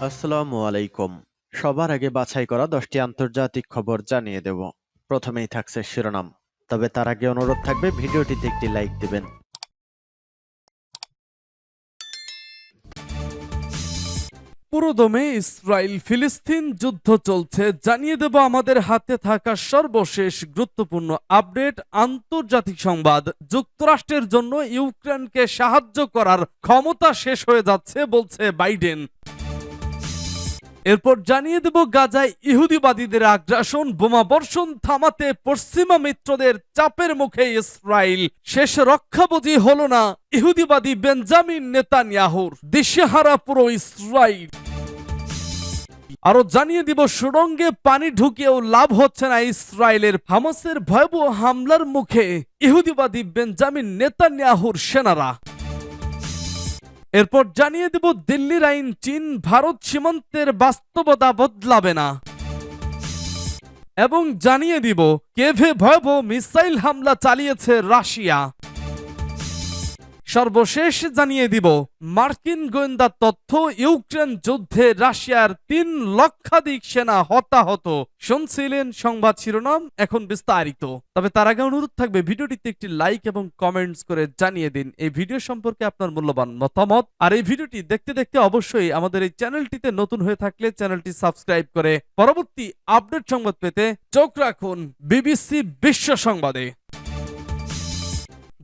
আসসালামু আলাইকুম। সবার আগে বাছাই করা 10টি আন্তর্জাতিক খবর জানিয়ে দেব। প্রথমেই থাকছে শিরোনাম। তবে তার আগে অনুরোধ থাকবে ভিডিওটিতে একটি লাইক দিবেন। পুরোদমে ইসরায়েল ফিলিস্তিন যুদ্ধ চলছে, জানিয়ে দেব আমাদের হাতে থাকা সর্বশেষ গুরুত্বপূর্ণ আপডেট। আন্তর্জাতিক সংবাদ, যুক্তরাষ্ট্রের জন্য ইউক্রেনকে সাহায্য করার ক্ষমতা শেষ হয়ে যাচ্ছে বলছে বাইডেন। এরপর জানিয়ে দেব গাজায় ইহুদিবাদীদের আগ্রাসন, বোমাবর্ষণ থামাতে পশ্চিমা মিত্রদের চাপের মুখে ইসরায়েল। শেষ রক্ষাবুঝি হলো না ইহুদিবাদী বেঞ্জামিন নেতানিয়াহুর, দিশেহারা পুরো ইসরায়েল। আরো জানিয়ে দিব সুড়ঙ্গে পানি ঢুকিয়েও লাভ হচ্ছে না ইসরায়েলের, হামাসের ভয়াবহ হামলার মুখে ইহুদিবাদী বেঞ্জামিন নেতানিয়াহুর সেনারা। এরপর জানিয়ে দেব দিল্লির আইন চীন ভারত সীমান্তের বাস্তবতা বদলাবে না, এবং জানিয়ে দিব কেভে ভয়াবহ মিসাইল হামলা চালিয়েছে রাশিয়া। সর্বশেষ জানিয়ে দিব মার্কিন গোয়েন্দা তথ্য, ইউক্রেন যুদ্ধে রাশিয়ার 3 লক্ষাধিক সেনা হতাহত। শুনছিলেন সংবাদ শিরোনাম, এখন বিস্তারিত। তবে তার আগে অনুরোধ থাকবে ভিডিওটিতে একটি লাইক এবং কমেন্টস করে জানিয়ে দিন এই ভিডিও সম্পর্কে আপনার মূল্যবান মতামত। আর এই ভিডিওটি দেখতে দেখতে অবশ্যই আমাদের এই চ্যানেলটিতে নতুন হয়ে থাকলে চ্যানেলটি সাবস্ক্রাইব করে পরবর্তী আপডেট সংবাদ পেতে চোখ রাখুন বিবিসি বিশ্ব সংবাদে।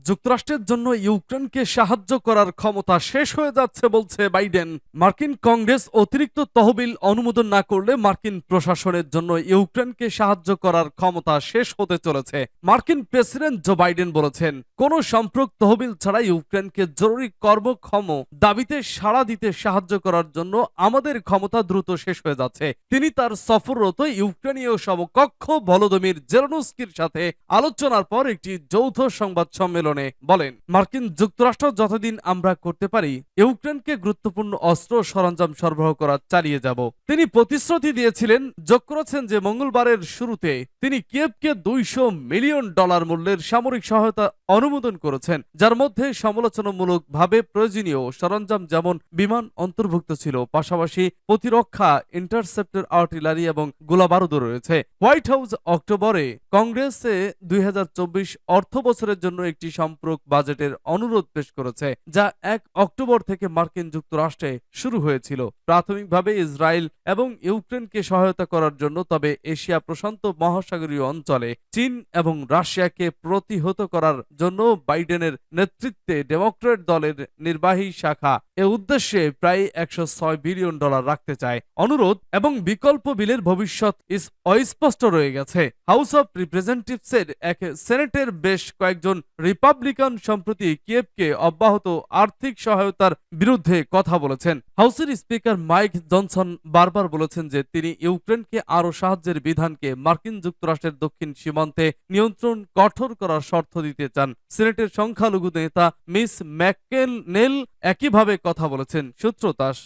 যুক্তরাষ্ট্রের জন্য ইউক্রেনকে সাহায্য করার ক্ষমতা শেষ হয়ে যাচ্ছে বলছে বাইডেন। মার্কিন কংগ্রেস অতিরিক্ত তহবিল অনুমোদন না করলে মার্কিন প্রশাসনের জন্য ইউক্রেনকে সাহায্য করার ক্ষমতা শেষ হতে চলেছে। মার্কিন প্রেসিডেন্ট জো বাইডেন বলেছেন, কোন সম্পর্ক তহবিল ছাড়া ইউক্রেনকে জরুরি কর্মক্ষম দাবিতে সাড়া দিতে সাহায্য করার জন্য আমাদের ক্ষমতা দ্রুত শেষ হয়ে যাচ্ছে। তিনি তার সফররত ইউক্রেনীয় সমকক্ষ ভলোদিমির জেলেনস্কির সাথে আলোচনার পর একটি যৌথ সংবাদ সম্মেলনে বলেন, মার্কিন যুক্তরাষ্ট্র যতদিন আমরা করতে পারি ইউক্রেনকে গুরুত্বপূর্ণ অস্ত্র সরঞ্জাম সরবরাহ করা চালিয়ে যাব। তিনি প্রতিশ্রুতি দিয়েছিলেন, যোগ করেছেন যে মঙ্গলবারের শুরুতে তিনি কিয়েভকে $200 মিলিয়ন মূল্যের সামরিক সহায়তা অনুমোদন করেছেন, যার মধ্যে সমালোচনামূলকভাবে প্রয়োজনীয় সরঞ্জাম যেমন বিমান অন্তর্ভুক্ত ছিল, পাশাপাশি প্রতিরক্ষা, ইন্টারসেপ্টর আর্টিলারি এবং গোলাবারুদও রয়েছে। হোয়াইট হাউস অক্টোবরে কংগ্রেসে 2024 অর্থ বছরের জন্য একটি সম্পর্ক বাজেটের অনুরোধ পেশ করেছে, যা 1 অক্টোবর থেকে মার্কিন যুক্তরাষ্ট্রে শুরু হয়েছিল, প্রাথমিকভাবে ইসরায়েল এবং ইউক্রেনকে সহায়তা করার জন্য। তবে এশিয়া প্রশান্ত মহাসাগরীয় অঞ্চলে চীন এবং রাশিয়াকে প্রতিহত করার জন্য বাইডেনের নেতৃত্বে ডেমোক্র্যাট দলের নির্বাহী শাখা এ উদ্দেশ্যে প্রায় $106 বিলিয়ন রাখতে চায়। অনুরোধ এবং বিকল্প বিলের ভবিষ্যৎ অস্পষ্ট রয়ে গেছে। হাউস অব রিপ্রেজেন্টেটিভসের এক সেনেটের বেশ কয়েকজন রিপাবলিকান সম্প্রতি কিয়েভকে অব্যাহত আর্থিক সহায়তার বিরুদ্ধে কথা বলেছেন। হাউসের স্পিকার মাইক জনসন বারবার বলেছেন যে তিনি ইউক্রেনকে আরও সাহায্যের বিধানকে মার্কিন যুক্তরাষ্ট্রের দক্ষিণ সীমান্তে নিয়ন্ত্রণ কঠোর করার শর্ত দিতে চান। সিনেটের সংখ্যালঘু নেতা মিস ম্যাককেনেল একইভাবে কথা বলেছেন। সূত্র তাস।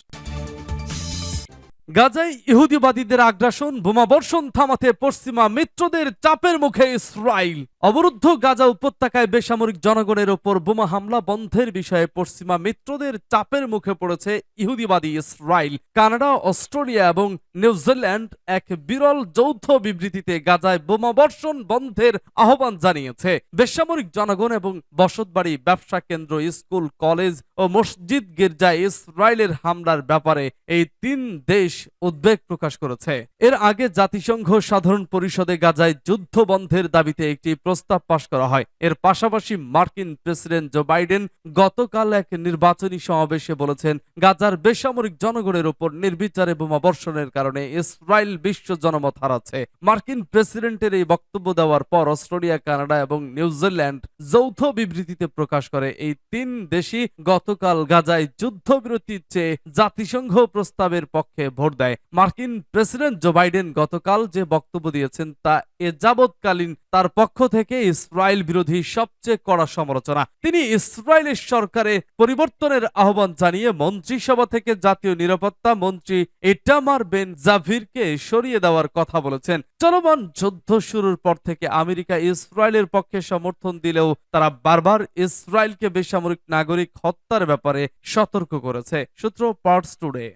গাজায় ইহুদিবাদীদের আগ্রাসন, বোমাবর্ষণ থামাতে পশ্চিমা মিত্রদের চাপের মুখে ইসরায়েল। অবরুদ্ধ গাজা উপত্যকায় বেসামরিক জনগণের ওপর বোমা হামলা বন্ধের বিষয়ে পশ্চিমা মিত্রদের চাপের মুখে পড়েছে ইহুদিবাদী ইসরায়েল। কানাডা, অস্ট্রেলিয়া এবং নিউজিল্যান্ড এক বিরল যৌথ বিবৃতিতে গাজায় বোমাবর্ষণ বন্ধের আহ্বান জানিয়েছে। বেসামরিক জনগণ এবং বসতবাড়ি, ব্যবসা কেন্দ্র, স্কুল, কলেজ ও মসজিদ, গির্জায় ইসরায়েলের হামলার ব্যাপারে এই 3 দেশ উদ্বেগ প্রকাশ করেছে। এর আগে জাতিসংঘ সাধারণ পরিষদে গাজায় যুদ্ধ বন্ধের দাবিতে একটি প্রস্তাব পাশ করা হয়। এর পাশাপাশি মার্কিন প্রেসিডেন্ট জো বাইডেন গতকাল এক নির্বাচনী সমাবেশে বলেছেন, গাজার বেসামরিক জনগণের উপর নির্বিচারে বোমা বর্ষণের কারণে ইসরায়েল বিশ্ব জনমত হারাচ্ছে। মার্কিন প্রেসিডেন্টের এই বক্তব্য দেওয়ার পর অস্ট্রেলিয়া, কানাডা এবং নিউজিল্যান্ড যৌথ বিবৃতিতে প্রকাশ করে এই 3 দেশই গতকাল গাজায় যুদ্ধবিরতির চেয়ে জাতিসংঘ প্রস্তাবের পক্ষে ভোট দেয়। মার্কিন প্রেসিডেন্ট জো বাইডেন গতকাল যে বক্তব্য দিয়েছেন তা এ যাবৎকালীন তার পক্ষ থেকে ইসরায়েল বিরোধী সবচেয়ে কড়া সমালোচনা। তিনি ইসরায়েলের সরকারে পরিবর্তনের আহ্বান জানিয়ে মন্ত্রিসভা থেকে জাতীয় নিরাপত্তা মন্ত্রী ইটামার বেন জাভিরকে সরিয়ে দেওয়ার কথা বলেছেন। চলমান যুদ্ধ শুরুর পর থেকে আমেরিকা ইসরায়েলের পক্ষে সমর্থন দিলেও তারা বারবার ইসরায়েলকে বেসামরিক নাগরিক হত্যার ব্যাপারে সতর্ক করেছে। সূত্র পার্টস টুডে।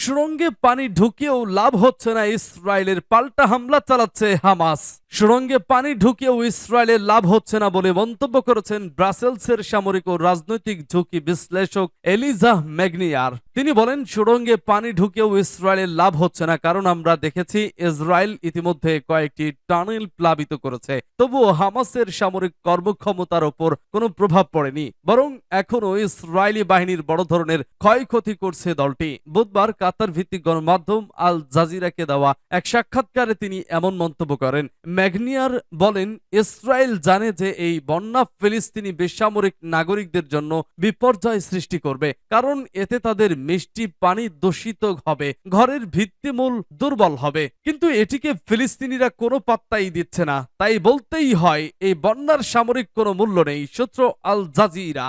সুড়ঙ্গে পানি ঢুকিয়েও লাভ হচ্ছে না ইসরায়েলের, পাল্টা হামলা চালাচ্ছে হামাস। সুড়ঙ্গে পানি ঢুকিয়েও ইসরায়েলের লাভ হচ্ছে না বলে মন্তব্য করেছেন ব্রাসেলসের সামরিক ও রাজনৈতিক ঝুঁকি বিশ্লেষক এলিজা ম্যাগনিয়ার। তিনি বলেন, সুড়ঙ্গে পানি ঢুকিয়েও ইসরায়েলের লাভ হচ্ছে না, কারণ আমরা দেখেছি ইসরায়েল ইতিমধ্যে কয়েকটি টানেল প্লাবিত করেছে, তবুও হামাসের সামরিক কর্মক্ষমতার ওপর কোনো প্রভাব পড়েনি, বরং এখনও ইসরায়েলি বাহিনীর বড় ধরনের ক্ষয়ক্ষতি করছে দলটি। বুধবার কাতার ভিত্তিক গণমাধ্যম আল জাজিরাকে দেওয়া এক সাক্ষাৎকারে তিনি এমন মন্তব্য করেন। ম্যাগনিয়ার বলেন, ইসরায়েল জানে যে এই বন্যা ফিলিস্তিনি বেসামরিক নাগরিকদের জন্য বিপর্যয় সৃষ্টি করবে, কারণ এতে তাদের মিষ্টি পানি দূষিত হবে, ঘরের ভিত্তিমূল দুর্বল হবে। কিন্তু এটিকে ফিলিস্তিনিরা কোনো পাত্তাই দিচ্ছে না, তাই বলতেই হয় এই বন্যার সামরিক কোনো মূল্য নেই। সূত্র আল জাজিরা।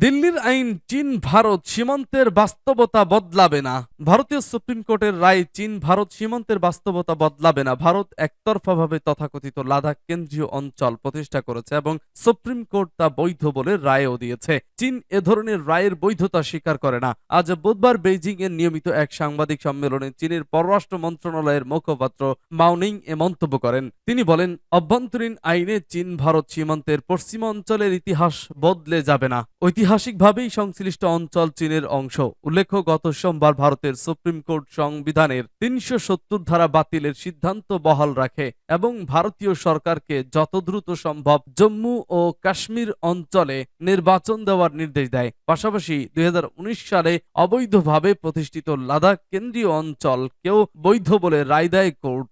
দিল্লির আইন চীন ভারত সীমান্তের বাস্তবতা বদলাবে না। ভারতীয় সুপ্রিম কোর্টের রায় চীন ভারত সীমান্তের বাস্তবতা বদলাবে না। ভারত একতরফাভাবে তথাকথিত লাদাখ কেন্দ্রীয় অঞ্চল প্রতিষ্ঠা করেছে এবং সুপ্রিম কোর্ট তা বৈধ বলে রায়ও দিয়েছে। চীন এ ধরনের রায়ের বৈধতা স্বীকার করে না। আজ বুধবার বেইজিং এর নিয়মিত এক সাংবাদিক সম্মেলনে চীনের পররাষ্ট্র মন্ত্রণালয়ের মুখপাত্র মাওনিং এ মন্তব্য করেন। তিনি বলেন, অভ্যন্তরীণ আইনে চীন ভারত সীমান্তের পশ্চিমাঞ্চলের ইতিহাস বদলে যাবে না। ঐতিহাসিকভাবেই সংশ্লিষ্ট অঞ্চল চীনের অংশ। উল্লেখ্য, গত সোমবার ভারতের সুপ্রিম কোর্ট সংবিধানের ৩৭০ ধারা বাতিলের সিদ্ধান্ত বহাল রাখে এবং ভারতীয় সরকারকে যত দ্রুত সম্ভব জম্মু ও কাশ্মীর অঞ্চলে নির্বাচন দেওয়ার নির্দেশ দেয়। পাশাপাশি ২০১৯ সালে অবৈধভাবে প্রতিষ্ঠিত লাদাখ কেন্দ্রীয় অঞ্চলকেও বৈধ বলে রায় দেয় কোর্ট।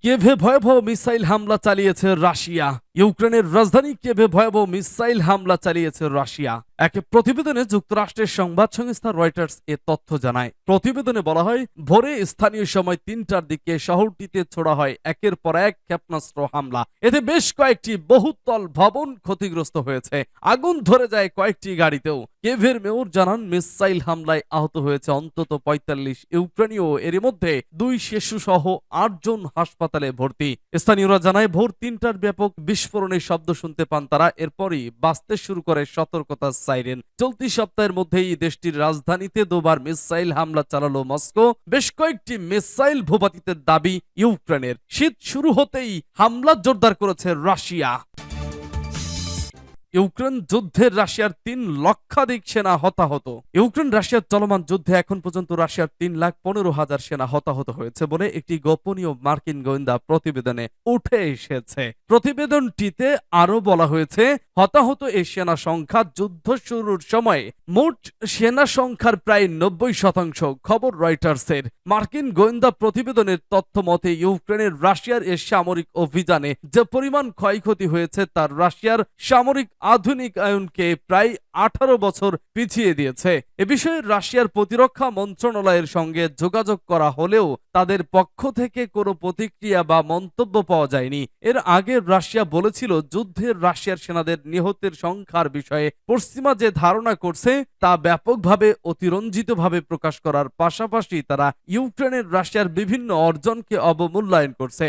কিয়েভে ভয়াবহ মিসাইল হামলা চালিয়েছে রাশিয়া। ইউক্রেনের রাজধানী কিয়েভে ভয়াবহ মিসাইল হামলা চালিয়েছে রাশিয়া। এক প্রতিবেদনে যুক্তরাষ্ট্রের সংবাদ সংস্থা রয়টার্স এ তথ্য জানায়। প্রতিবেদনে বলা হয়, ভোরে স্থানীয় সময় ৩টার দিকে শহরটিতে ছোড়া হয় একের পর এক ক্ষেপণাস্ত্র হামলা। এতে বেশ কয়েকটি বহুতল ভবন ক্ষতিগ্রস্ত হয়েছে। আগুন ধরে যায় কয়েকটি গাড়িতেও। কিয়েভের মেয়র জানান, মিসাইল হামলায় আহত হয়েছে অন্তত ৪৫ ইউক্রেনীয়, এর মধ্যে ২ শিশু সহ ৮ জন হাসপাতালে ভর্তি। স্থানীয়রা জানায়, ভোর ৩টার ব্যাপক বিস্ফোরণের শব্দ শুনতে পান তারা। এরপরই বাজতে শুরু করে সতর্কতা সাইরেন। চলতি সপ্তাহের মধ্যেই দেশটির রাজধানীতে দুবার মিসাইল হামলা চালালো মস্কো। বেশ কয়েকটি মিসাইল ভূপাতিতের দাবি ইউক্রেনের। শীত শুরু হতেই হামলা জোরদার করেছে রাশিয়া। ইউক্রেন যুদ্ধের রাশিয়ার ৩ লক্ষাধিক সেনা হতাহত। ইউক্রেন রাশিয়ার চলমান যুদ্ধে এখন পর্যন্ত রাশিয়ার ৩,১৫,০০০ সেনা হতাহত হয়েছে বলে একটি গোপনীয় মার্কিন গোয়েন্দা প্রতিবেদনে উঠে এসেছে। প্রতিবেদনটিতে আরো বলা হয়েছে, হতাহত এই সেনা সংখ্যা যুদ্ধ শুরুর সময় মোট সেনা সংখ্যার প্রায় ৯০%। খবর রয়টার্সের। মার্কিন গোয়েন্দা প্রতিবেদনের তথ্য মতে ইউক্রেনের রাশিয়ার এ সামরিক অভিযানে যে পরিমাণ ক্ষয়ক্ষতি হয়েছে তার রাশিয়ার সামরিক আধুনিকায়নকে প্রায় 18 বছর পিছিয়ে দিয়েছে। এ বিষয়ে রাশিয়ার প্রতিরক্ষা মন্ত্রণালয়ের সঙ্গে যোগাযোগ করা হলেও তাদের পক্ষ থেকে কোনো প্রতিক্রিয়া বা মন্তব্য পাওয়া যায়নি। এর আগে রাশিয়া বলেছিল, যুদ্ধের রাশিয়ার সেনাদের নিহতের সংখ্যার বিষয়ে পশ্চিমা যে ধারণা করছে তা ব্যাপকভাবে অতিরঞ্জিতভাবে প্রকাশ করার পাশাপাশি তারা ইউক্রেনের রাশিয়ার বিভিন্ন অর্জনকে অবমূল্যায়ন করছে।